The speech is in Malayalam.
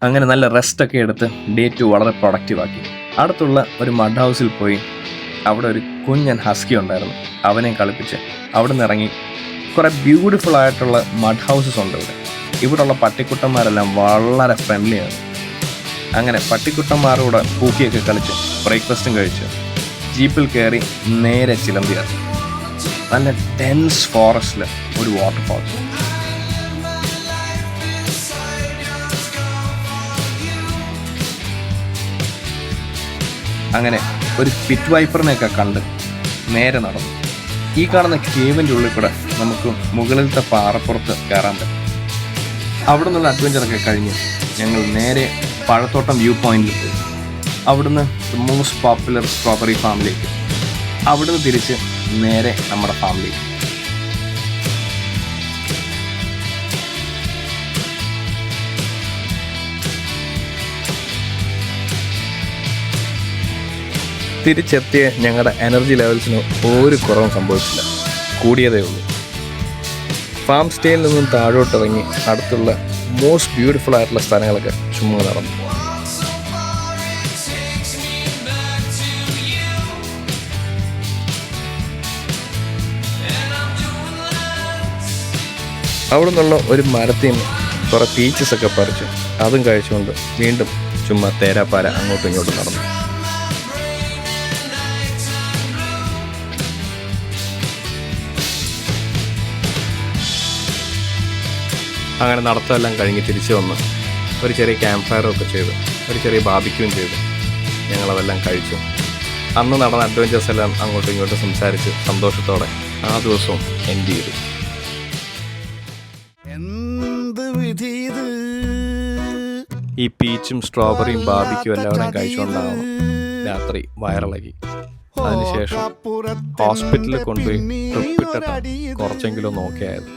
അങ്ങനെ നല്ല റെസ്റ്റൊക്കെ എടുത്ത് ഡേ 2 വളരെ പ്രൊഡക്റ്റീവാക്കി. അടുത്തുള്ള ഒരു മഡ് ഹൗസിൽ പോയി അവിടെ ഒരു കുഞ്ഞൻ ഹസ്കി ഉണ്ടായിരുന്നു. അവനെ കളിപ്പിച്ച് അവിടെ നിന്ന് ഇറങ്ങി. കുറേ ബ്യൂട്ടിഫുൾ ആയിട്ടുള്ള മഡ് ഹൗസസ് ഉണ്ട് ഇവിടെയുള്ള പട്ടിക്കുട്ടന്മാരെല്ലാം വളരെ ഫ്രണ്ട്ലിയാണ്. അങ്ങനെ പട്ടിക്കുട്ടന്മാരോട് പൂക്കിയൊക്കെ കളിച്ച് ബ്രേക്ക്ഫാസ്റ്റും കഴിച്ച് ജീപ്പിൽ കയറി നേരെ ചിലന്തിയാർ. നല്ല ഡെൻസ് ഫോറസ്റ്റിൽ ഒരു വാട്ടർഫാൾസ്. അങ്ങനെ ഒരു പിറ്റ് വൈപ്പറിനെയൊക്കെ കണ്ട് നേരെ നടന്നു. ഈ കാണുന്ന കേവിൻ്റെ ഉള്ളിൽ കൂടെ നമുക്ക് മുകളിലത്തെ പാറപ്പുറത്ത് കയറാൻ പറ്റും. അവിടെ നിന്നുള്ള അഡ്വഞ്ചറൊക്കെ കഴിഞ്ഞ് ഞങ്ങൾ നേരെ പഴത്തോട്ടം വ്യൂ പോയിന്റിൽ പോയി. അവിടുന്ന് മോസ്റ്റ് പോപ്പുലർ സ്ട്രോബെറി ഫാമിലേക്ക്, അവിടുന്ന് തിരിച്ച് നേരെ നമ്മുടെ ഫാമിലേക്ക്. തിരിച്ചെത്തിയ ഞങ്ങളുടെ എനർജി ലെവൽസിന് ഒരു കുറവും സംഭവിച്ചില്ല, കൂടിയതേ ഉള്ളൂ. ഫാം സ്റ്റേയിൽ നിന്നും താഴോട്ടിറങ്ങി അടുത്തുള്ള മോസ്റ്റ് ബ്യൂട്ടിഫുൾ ആയിട്ടുള്ള സ്ഥലങ്ങളൊക്കെ ചുമ്മാ നടന്നു. അവിടെ നിന്നുള്ള ഒരു മരത്തിൽ നിന്ന് കുറേ പീച്ചസൊക്കെ പറിച്ച് അതും കഴിച്ചുകൊണ്ട് വീണ്ടും ചുമ്മാ തേരാപ്പാര അങ്ങോട്ടും ഇങ്ങോട്ടും നടന്നു. അങ്ങനെ നടത്തമെല്ലാം കഴിഞ്ഞ് തിരിച്ചു വന്ന് ഒരു ചെറിയ ക്യാമ്പ് ഫയറൊക്കെ ചെയ്ത് ഒരു ചെറിയ ബാർബിക്യൂവും ചെയ്ത് ഞങ്ങളതെല്ലാം കഴിച്ചു. അന്ന് നടന്ന അഡ്വഞ്ചേഴ്സ് എല്ലാം അങ്ങോട്ടും ഇങ്ങോട്ടും സംസാരിച്ച് സന്തോഷത്തോടെ ആ ദിവസവും എൻഡ് ചെയ്തു. ഈ പീച്ചും സ്ട്രോബെറിയും ബാർബിക്യൂ എല്ലാവരും കഴിച്ചുകൊണ്ടാണ് രാത്രി വയറിളകി. അതിനുശേഷം ഹോസ്പിറ്റലിൽ കൊണ്ടുപോയി ട്രിപ്പിട്ടിട്ട് കുറച്ചെങ്കിലും നോക്കിയായത്.